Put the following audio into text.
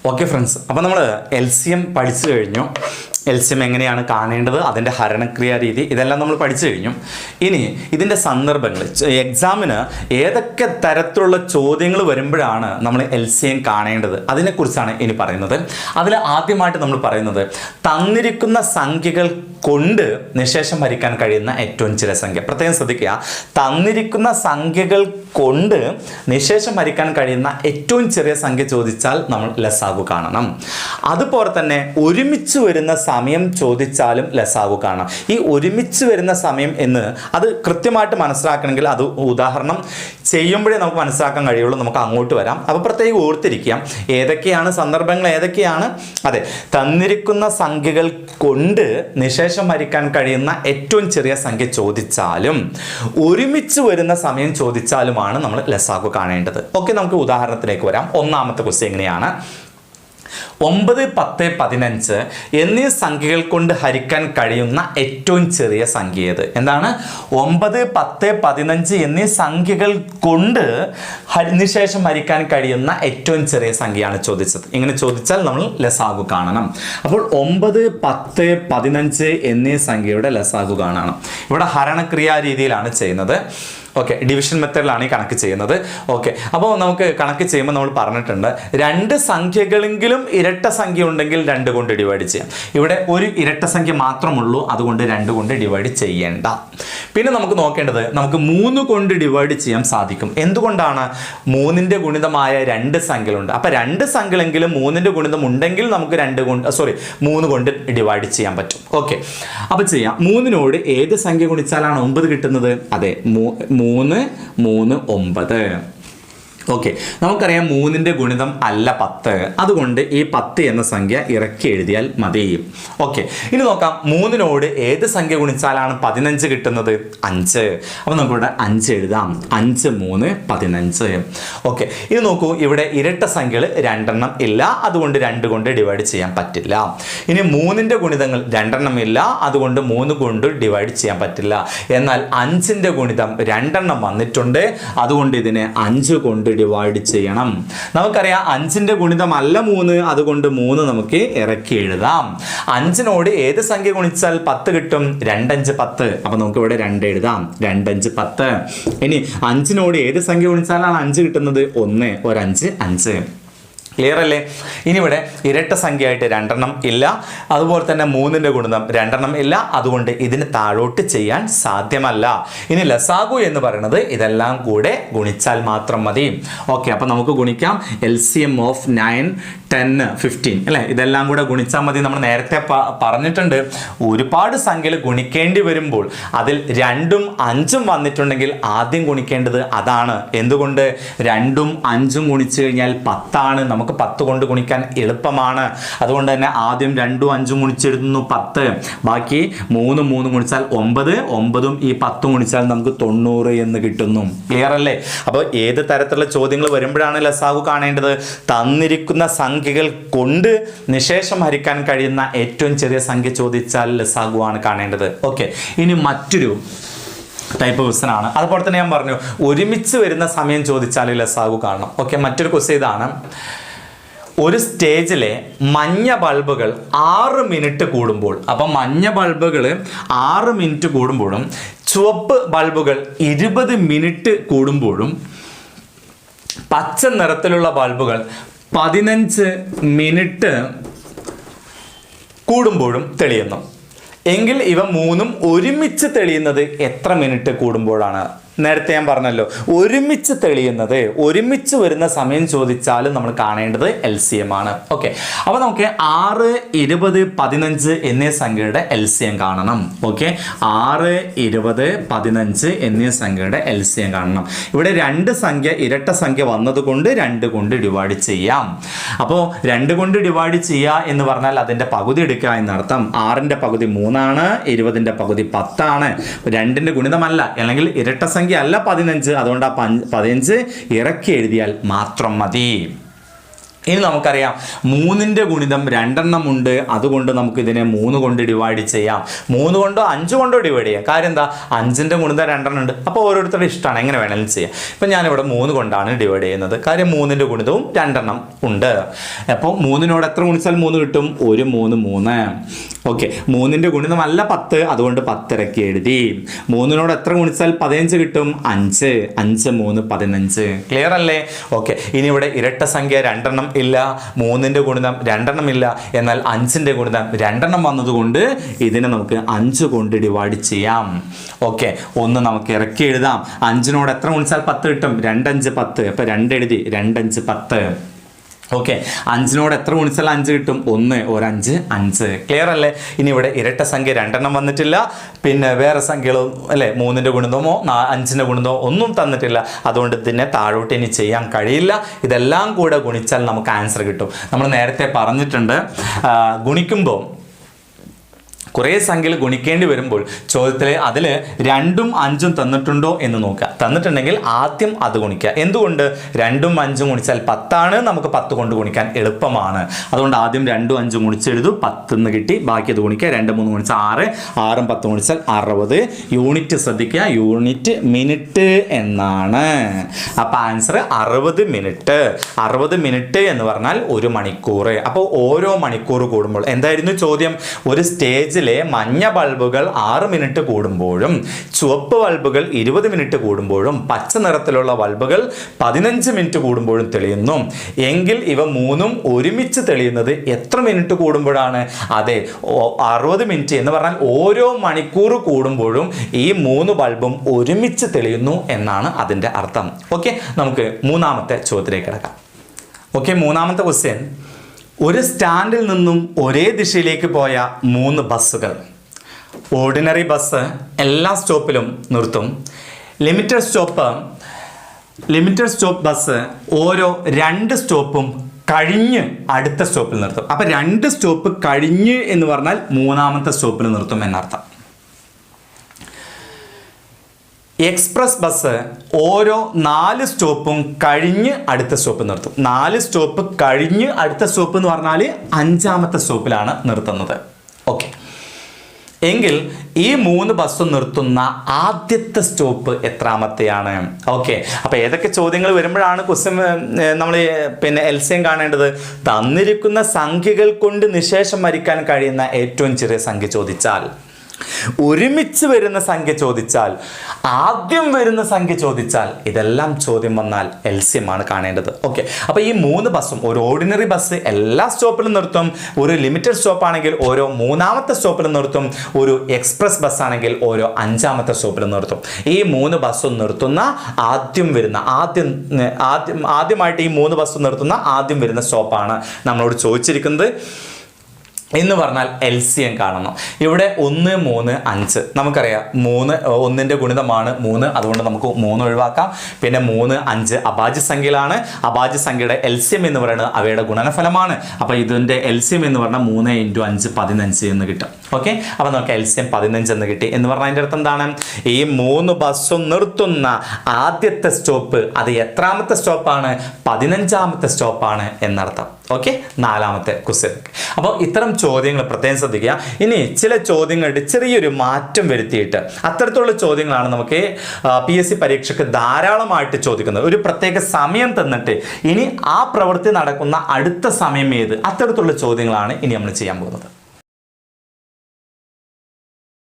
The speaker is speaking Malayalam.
ഓക്കെ ഫ്രണ്ട്സ്, അപ്പോൾ നമ്മൾ LCM പഠിച്ചു കഴിഞ്ഞു. LCM എങ്ങനെയാണ് കാണേണ്ടത്, അതിൻ്റെ ഹരണക്രിയ രീതി, ഇതെല്ലാം നമ്മൾ പഠിച്ചു കഴിഞ്ഞു. ഇനി ഇതിൻ്റെ സന്ദർഭങ്ങൾ, എക്സാമിന് ഏതൊക്കെ തരത്തിലുള്ള ചോദ്യങ്ങൾ വരുമ്പോഴാണ് നമ്മൾ LCM കാണേണ്ടത്, അതിനെക്കുറിച്ചാണ് ഇനി പറയുന്നത്. അതിൽ ആദ്യമായിട്ട് നമ്മൾ പറയുന്നത്, തന്നിരിക്കുന്ന സംഖ്യകൾ കൊണ്ട് നിശേഷം ഹരിക്കാൻ കഴിയുന്ന ഏറ്റവും ചെറിയ സംഖ്യ. പ്രത്യേകം ശ്രദ്ധിക്കുക, തന്നിരിക്കുന്ന സംഖ്യകൾ കൊണ്ട് നിശേഷം ഹരിക്കാൻ കഴിയുന്ന ഏറ്റവും ചെറിയ സംഖ്യ ചോദിച്ചാൽ നമ്മൾ ലസാഗു കാണണം. അതുപോലെ തന്നെ ഒരുമിച്ച് വരുന്ന സമയം ചോദിച്ചാലും ലസാഗു കാണണം. ഈ ഒരുമിച്ച് വരുന്ന സമയം എന്ന് അത് കൃത്യമായിട്ട് മനസ്സിലാക്കണമെങ്കിൽ അത് ഉദാഹരണം ചെയ്യുമ്പോഴേ നമുക്ക് മനസ്സിലാക്കാൻ കഴിയുള്ളൂ. നമുക്ക് അങ്ങോട്ട് വരാം. അപ്പോൾ പ്രത്യേകം ഓർത്തിരിക്കാം ഏതൊക്കെയാണ് സന്ദർഭങ്ങൾ, ഏതൊക്കെയാണ്. അതെ, തന്നിരിക്കുന്ന സംഖ്യകൾ കൊണ്ട് നിശേഷം ഹരിക്കാൻ കഴിയുന്ന ഏറ്റവും ചെറിയ സംഖ്യ ചോദിച്ചാലും ഒരുമിച്ച് വരുന്ന സമയം ചോദിച്ചാലുമാണ് നമ്മൾ ലസാഗു കാണേണ്ടത്. ഓക്കെ, നമുക്ക് ഉദാഹരണത്തിലേക്ക് വരാം. ഒന്നാമത്തെ ക്വസ്റ്റ്യൻ എങ്ങനെയാണ്? 9, 10, 15 എന്നീ സംഖ്യകൾ കൊണ്ട് ഹരിക്കാൻ കഴിയുന്ന ഏറ്റവും ചെറിയ സംഖ്യ ഏത്? എന്താണ്? 9, 10, 15 എന്നീ സംഖ്യകൾ കൊണ്ട് നിശേഷം ഹരിക്കാൻ കഴിയുന്ന ഏറ്റവും ചെറിയ സംഖ്യയാണ് ചോദിച്ചത്. ഇങ്ങനെ ചോദിച്ചാൽ നമ്മൾ ലസാഗു കാണണം. അപ്പോൾ 9, 10, 15 എന്നീ സംഖ്യയുടെ ലസാഗു കാണണം. ഇവിടെ ഹരണക്രിയാ രീതിയിലാണ് ചെയ്യുന്നത്. ഓക്കെ, ഡിവിഷൻ മെത്തേഡിലാണ് ഈ കണക്ക് ചെയ്യുന്നത്. ഓക്കെ, അപ്പോൾ നമുക്ക് കണക്ക് ചെയ്യുമ്പോൾ നമ്മൾ പറഞ്ഞിട്ടുണ്ട്, രണ്ട് സംഖ്യകളെങ്കിലും ഇരട്ട സംഖ്യ ഉണ്ടെങ്കിൽ 2 കൊണ്ട് ഡിവൈഡ് ചെയ്യാം. ഇവിടെ ഒരു ഇരട്ട സംഖ്യ മാത്രമുള്ളൂ, അതുകൊണ്ട് 2 കൊണ്ട് ഡിവൈഡ് ചെയ്യേണ്ട. പിന്നെ നമുക്ക് നോക്കേണ്ടത്, നമുക്ക് 3 കൊണ്ട് ഡിവൈഡ് ചെയ്യാൻ സാധിക്കും. എന്തുകൊണ്ടാണ്? 3ന്റെ ഗുണിതമായ 2 സംഖ്യകളുണ്ട്. അപ്പോൾ 2 സംഖ്യകളെങ്കിലും 3ന്റെ ഗുണിതം ഉണ്ടെങ്കിൽ നമുക്ക് 3 കൊണ്ട് ഡിവൈഡ് ചെയ്യാൻ പറ്റും. ഓക്കെ, അപ്പോൾ ചെയ്യാം. 3നോട് ഏത് സംഖ്യ ഗുണിച്ചാലാണ് 9 കിട്ടുന്നത്? അതെ, 3, 3, 9. ഓക്കെ, നമുക്കറിയാം 3ന്റെ ഗുണിതം അല്ല 10, അതുകൊണ്ട് ഈ 10 എന്ന സംഖ്യ ഇറക്കി എഴുതിയാൽ മതി. ഓക്കെ, ഇനി നോക്കാം, 3നോട് ഏത് സംഖ്യ ഗുണിച്ചാലാണ് 15 കിട്ടുന്നത്? 5. അപ്പോൾ നമുക്കിവിടെ 5 എഴുതാം. 5, 3, 15. ഓക്കെ, ഇത് നോക്കൂ, ഇവിടെ ഇരട്ട സംഖ്യകൾ 2 ഇല്ല, അതുകൊണ്ട് 2 കൊണ്ട് ഡിവൈഡ് ചെയ്യാൻ പറ്റില്ല. ഇനി 3ന്റെ ഗുണിതങ്ങൾ 2 ഇല്ല, അതുകൊണ്ട് 3 കൊണ്ട് ഡിവൈഡ് ചെയ്യാൻ പറ്റില്ല. എന്നാൽ 5ന്റെ ഗുണിതം 2 വന്നിട്ടുണ്ട്, അതുകൊണ്ട് ഇതിനെ 5 കൊണ്ട് ഡിവൈഡ് ചെയ്യണം. നമുക്കറിയാം 5ന്റെ ഗുണിതം അല്ല 3, അതുകൊണ്ട് 3 നമുക്ക് ഇറക്കി എഴുതാം. 5നോട് ഏത് സംഖ്യ ഗുണിച്ചാൽ 10 കിട്ടും? 2, 5, 10. അപ്പൊ നമുക്ക് ഇവിടെ 2 എഴുതാം. 2, 5, 10. ഇനി 5നോട് ഏത് സംഖ്യ ഗുണിച്ചാലാണ് 5 കിട്ടുന്നത്? 1, ഒരു 5, 5. ക്ലിയർ അല്ലേ? ഇനി ഇവിടെ ഇരട്ട സംഖ്യയായിട്ട് 2 ഇല്ല, അതുപോലെ തന്നെ 3ന്റെ ഗുണിതം 2 ഇല്ല, അതുകൊണ്ട് ഇതിന് താഴോട്ട് ചെയ്യാൻ സാധ്യമല്ല. ഇനി ലസാഗു എന്ന് പറയുന്നത് ഇതെല്ലാം കൂടെ ഗുണിച്ചാൽ മാത്രം മതി. ഓക്കെ, അപ്പം നമുക്ക് ഗുണിക്കാം. LCM ഓഫ് 9, 10, 15 അല്ലേ? ഇതെല്ലാം കൂടെ ഗുണിച്ചാൽ മതി. നമ്മൾ നേരത്തെ പറഞ്ഞിട്ടുണ്ട്, ഒരുപാട് സംഖ്യകൾ ഗുണിക്കേണ്ടി വരുമ്പോൾ അതിൽ 2ഉം 5ഉം വന്നിട്ടുണ്ടെങ്കിൽ ആദ്യം ഗുണിക്കേണ്ടത് അതാണ്. എന്തുകൊണ്ട്? 2ഉം 5ഉം ഗുണിച്ചു കഴിഞ്ഞാൽ 10 നമുക്ക് 10 കൊണ്ട് ഗുണിക്കാൻ എളുപ്പമാണ്. അതുകൊണ്ട് തന്നെ ആദ്യം 2ഉം 5ഉം ഗുണിച്ചെഴുതുന്നു 10, ബാക്കി 3, 3 ഗുണിച്ചാൽ 9, 9ഉം ഈ 10ഉം ഗുണിച്ചാൽ നമുക്ക് 90 എന്ന് കിട്ടുന്നു. ക്ലിയർ അല്ലേ? അപ്പോൾ ഏത് തരത്തിലുള്ള ചോദ്യങ്ങൾ വരുമ്പോഴാണ് ലസാഗു കാണേണ്ടത്? തന്നിരിക്കുന്ന സംഖ്യകൾ കൊണ്ട് നിശേഷം ഹരിക്കാൻ കഴിയുന്ന ഏറ്റവും ചെറിയ സംഖ്യ ചോദിച്ചാൽ ലസാഗു ആണ് കാണേണ്ടത്. ഓക്കെ, ഇനി മറ്റൊരു ടൈപ്പ് ക്വസ്റ്റ്യൻ ആണ്. അതുപോലെ തന്നെ ഞാൻ പറഞ്ഞു, ഒരുമിച്ച് വരുന്ന സമയം ചോദിച്ചാൽ ലസാഗു കാണണം. ഓക്കെ, മറ്റൊരു ക്വസ്റ്റ്യൻ ഇതാണ്. ഒരു സ്റ്റേജിലെ മഞ്ഞ ബൾബുകൾ 6 മിനിറ്റ് കൂടുമ്പോൾ, അപ്പം മഞ്ഞ ബൾബുകൾ 6 മിനിറ്റ് കൂടുമ്പോഴും ചുവപ്പ് ബൾബുകൾ 20 മിനിറ്റ് കൂടുമ്പോഴും പച്ച നിറത്തിലുള്ള ബൾബുകൾ 15 മിനിറ്റ് കൂടുമ്പോഴും തെളിയുന്നു എങ്കിൽ ഇവ 3ഉം ഒരുമിച്ച് തെളിയുന്നത് എത്ര മിനിറ്റ് കൂടുമ്പോഴാണ്? നേരത്തെ ഞാൻ പറഞ്ഞല്ലോ, ഒരുമിച്ച് തെളിയുന്നത്, ഒരുമിച്ച് വരുന്ന സമയം ചോദിച്ചാലും നമ്മൾ കാണേണ്ടത് LCM ആണ്. ഓക്കെ, അപ്പോൾ നമുക്ക് 6, 20, 15 എന്നീ സംഖ്യയുടെ LCM കാണണം. ഓക്കെ, 6, 20, 15 എന്നീ സംഖ്യയുടെ LCM കാണണം. ഇവിടെ 2 സംഖ്യ ഇരട്ട സംഖ്യ വന്നതുകൊണ്ട് 2 കൊണ്ട് ഡിവൈഡ് ചെയ്യാം. അപ്പോൾ 2 കൊണ്ട് ഡിവൈഡ് ചെയ്യുക എന്ന് പറഞ്ഞാൽ അതിൻ്റെ പകുതി എടുക്കുക എന്നർത്ഥം. 6ന്റെ പകുതി 3 ആണ്, 20ന്റെ പകുതി 10 ആണ്. 2ന്റെ ഗുണിതമല്ല, അല്ലെങ്കിൽ ഇരട്ട സംഖ്യ അല്ല 15, അതുകൊണ്ട് ആ 15 ഇറക്കി എഴുതിയാൽ മാത്രം മതി. ഇനി നമുക്കറിയാം 3ന്റെ ഗുണിതം 2 ഉണ്ട്, അതുകൊണ്ട് നമുക്ക് ഇതിനെ 3 കൊണ്ട് ഡിവൈഡ് ചെയ്യാം. 3 കൊണ്ടോ 5 കൊണ്ടോ ഡിവൈഡ് ചെയ്യാം. കാര്യം എന്താ, 5ന്റെ ഗുണിതം 2 ഉണ്ട്. അപ്പോൾ ഓരോരുത്തരുടെ ഇഷ്ടമാണ്, എങ്ങനെ വേണമെങ്കിലും ചെയ്യാം. ഇപ്പം ഞാനിവിടെ 3 കൊണ്ടാണ് ഡിവൈഡ് ചെയ്യുന്നത്. കാര്യം 3ന്റെ ഗുണിതവും 2 ഉണ്ട്. അപ്പോൾ 3നോട് എത്ര ഗുണിച്ചാൽ 3 കിട്ടും? 1 3 3. ഓക്കെ, 3ന്റെ ഗുണിതം അല്ല 10, അതുകൊണ്ട് 10 ഇറക്കി എഴുതി. 3നോട് എത്ര ഗുണിച്ചാൽ 15 കിട്ടും? 5 5 3 15. ക്ലിയർ അല്ലേ? ഓക്കെ, ഇനി ഇവിടെ ഇരട്ട സംഖ്യ 2 ഇല്ല, 3ന്റെ ഗുണിതം 2 ഇല്ല, എന്നാൽ 5ന്റെ ഗുണിതം 2 വന്നതുകൊണ്ട് ഇതിനെ നമുക്ക് 5 കൊണ്ട് ഡിവൈഡ് ചെയ്യാം. ഓക്കെ, 1 നമുക്ക് ഇറക്കി എഴുതാം. 5നോട് എത്ര ഗുണിച്ചാൽ 10 കിട്ടും? 2 5 10. അപ്പോൾ 2 എഴുതി, 2 5 10. ഓക്കെ, 5നോട് എത്ര ഗുണിച്ചാൽ 5 കിട്ടും? 1 ഒരു 5 5. ക്ലിയർ അല്ലേ? ഇനി ഇവിടെ ഇരട്ട സംഖ്യ 2 വന്നിട്ടില്ല, പിന്നെ വേറെ സംഖ്യകളും അല്ലേ 3ന്റെ ഗുണിതമോ 5ന്റെ ഗുണിതമോ ഒന്നും തന്നിട്ടില്ല. അതുകൊണ്ട് ഇതിനെ താഴോട്ട് ഇനി ചെയ്യാൻ കഴിയില്ല. ഇതെല്ലാം കൂടെ ഗുണിച്ചാൽ നമുക്ക് ആൻസർ കിട്ടും. നമ്മൾ നേരത്തെ പറഞ്ഞിട്ടുണ്ട്, ഗുണിക്കുമ്പോൾ കുറേ സംഖ്യകൾ ഗുണിക്കേണ്ടി വരുമ്പോൾ ചോദ്യത്തിൽ അതിൽ 2ഉം 5ഉം തന്നിട്ടുണ്ടോ എന്ന് നോക്കുക. തന്നിട്ടുണ്ടെങ്കിൽ ആദ്യം അത് ഗുണിക്കുക. എന്തുകൊണ്ട്? 2ഉം 5ഉം ഗുണിച്ചാൽ 10 നമുക്ക് 10 കൊണ്ട് ഗുണിക്കാൻ എളുപ്പമാണ്. അതുകൊണ്ട് ആദ്യം 2ഉം 5ഉം ഗുണിച്ചെഴുതു, 10 എന്ന് കിട്ടി. ബാക്കി അത് ഗുണിക്കുക. 2 3 ഗുണിച്ചാൽ 6, 6ഉം 10 ഗുണിച്ചാൽ 60. യൂണിറ്റ് ശ്രദ്ധിക്കുക, യൂണിറ്റ് മിനിറ്റ് എന്നാണ്. അപ്പോൾ ആൻസർ 60 മിനിറ്റ്. 60 മിനിറ്റ് എന്ന് പറഞ്ഞാൽ 1 മണിക്കൂർ. അപ്പോൾ ഓരോ മണിക്കൂർ കൂടുമ്പോൾ എന്തായിരുന്നു ചോദ്യം? ഒരു സ്റ്റേജിൽ മഞ്ഞ ബൾബുകൾ 6 മിനിറ്റ് കൂടുമ്പോഴും ചുവപ്പ് ബൾബുകൾ 20 മിനിറ്റ് കൂടുമ്പോഴും പച്ച നിറത്തിലുള്ള ബൾബുകൾ 15 മിനിറ്റ് കൂടുമ്പോഴും തെളിയുന്നു എങ്കിൽ ഇവ മൂന്നും ഒരുമിച്ച് തെളിയുന്നത് എത്ര മിനിറ്റ് കൂടുമ്പോഴാണ്? അതെ, 60 മിനിറ്റ് എന്ന് പറഞ്ഞാൽ ഓരോ മണിക്കൂർ കൂടുമ്പോഴും ഈ 3 ബൾബും ഒരുമിച്ച് തെളിയുന്നു എന്നാണ് അതിൻ്റെ അർത്ഥം. ഓക്കെ, നമുക്ക് മൂന്നാമത്തെ ചോദ്യത്തിലേക്ക് കിടക്കാം. ഓക്കെ, മൂന്നാമത്തെ ക്വസ്റ്റ്യൻ, ഒരു സ്റ്റാൻഡിൽ നിന്നും ഒരേ ദിശയിലേക്ക് പോയ 3 ബസ്സുകൾ. ഓർഡിനറി ബസ് എല്ലാ സ്റ്റോപ്പിലും നിർത്തും. ലിമിറ്റഡ് സ്റ്റോപ്പ് ബസ് ഓരോ 2 സ്റ്റോപ്പും കഴിഞ്ഞ് അടുത്ത സ്റ്റോപ്പിൽ നിർത്തും. അപ്പം 2 സ്റ്റോപ്പ് കഴിഞ്ഞ് എന്ന് പറഞ്ഞാൽ 3ാമത്തെ സ്റ്റോപ്പിൽ നിർത്തും എന്നർത്ഥം. എക്സ്പ്രസ് ബസ് ഓരോ 4 സ്റ്റോപ്പും കഴിഞ്ഞ് അടുത്ത സ്റ്റോപ്പ് നിർത്തും. 4 സ്റ്റോപ്പ് കഴിഞ്ഞ് അടുത്ത സ്റ്റോപ്പ് എന്ന് പറഞ്ഞാൽ 5ാമത്തെ സ്റ്റോപ്പിലാണ് നിർത്തുന്നത്. ഓക്കെ, എങ്കിൽ ഈ 3 ബസ്സും നിർത്തുന്ന ആദ്യത്തെ സ്റ്റോപ്പ് എത്രാമത്തെയാണ്? ഓക്കെ, അപ്പോൾ ഏതൊക്കെ ചോദ്യങ്ങൾ വരുമ്പോഴാണ് ക്വസ്റ്റ്യൻ നമ്മൾ പിന്നെ എൽസിയം കാണേണ്ടത്? തന്നിരിക്കുന്ന സംഖ്യകൾ കൊണ്ട് നിശേഷം വരിക്കാൻ കഴിയുന്ന ഏറ്റവും ചെറിയ സംഖ്യ ചോദിച്ചാൽ, ഒരുമിച്ച് വരുന്ന സംഖ്യ ചോദിച്ചാൽ, ആദ്യം വരുന്ന സംഖ്യ ചോദിച്ചാൽ, ഇതെല്ലാം ചോദ്യം വന്നാൽ എൽസിയം ആണ് കാണേണ്ടത്. ഓക്കെ, അപ്പോൾ ഈ 3 ബസ്സും, ഒരു ഓർഡിനറി ബസ് എല്ലാ സ്റ്റോപ്പിലും നിർത്തും, ഒരു ലിമിറ്റഡ് സ്റ്റോപ്പ് ആണെങ്കിൽ ഓരോ 3ാമത്തെ സ്റ്റോപ്പിലും നിർത്തും, ഒരു എക്സ്പ്രസ് ബസ് ആണെങ്കിൽ ഓരോ 5ാമത്തെ സ്റ്റോപ്പിലും നിർത്തും. ഈ 3 ബസ്സും നിർത്തുന്ന ആദ്യമായിട്ട് ഈ 3 ബസ്സും നിർത്തുന്ന ആദ്യം വരുന്ന സ്റ്റോപ്പാണ് നമ്മളോട് ചോദിച്ചിരിക്കുന്നത് എന്ന് പറഞ്ഞാൽ എൽസിയം കാണണം. ഇവിടെ 1 3 5 നമുക്കറിയാം, 1ന്റെ ഗുണിതമാണ് 3, അതുകൊണ്ട് നമുക്ക് 3 ഒഴിവാക്കാം. പിന്നെ 3 5 അഭാജ്യ സംഖ്യകളാണ്. അഭാജ്യ സംഖ്യയുടെ എൽസിയം എന്ന് പറയുന്നത് അവയുടെ ഗുണനഫലമാണ്. അപ്പോൾ ഇതിൻ്റെ എൽസിയം എന്ന് പറഞ്ഞാൽ 3 × 5 15 എന്ന് കിട്ടും. ഓക്കെ, അപ്പോൾ നമുക്ക് എൽസിയം 15 എന്ന് കിട്ടി. എന്ന് പറഞ്ഞാൽ അതിൻ്റെ അർത്ഥം എന്താണ്? ഈ 3 ബസ്സും നിർത്തുന്ന ആദ്യത്തെ സ്റ്റോപ്പ് അത് എത്രാമത്തെ സ്റ്റോപ്പാണ്? 15ാമത്തെ സ്റ്റോപ്പാണ് എന്നർത്ഥം. ഓക്കെ, 4ാമത്തെ ക്വസ്റ്റ്യൻ. അപ്പോൾ ഇത്തരം ചോദ്യങ്ങൾ പ്രത്യേകം ശ്രദ്ധിക്കുക. ഇനി ചില ചോദ്യങ്ങളുടെ ചെറിയൊരു മാറ്റം വരുത്തിയിട്ട് അത്തരത്തിലുള്ള ചോദ്യങ്ങളാണ് നമുക്ക് PSC പരീക്ഷയ്ക്ക് ധാരാളമായിട്ട് ചോദിക്കുന്നത്. ഒരു പ്രത്യേക സമയം തന്നിട്ട് ഇനി ആ പ്രവൃത്തി നടക്കുന്ന അടുത്ത സമയം ഏത്, അത്തരത്തിലുള്ള ചോദ്യങ്ങളാണ് ഇനി നമ്മൾ ചെയ്യാൻ പോകുന്നത്.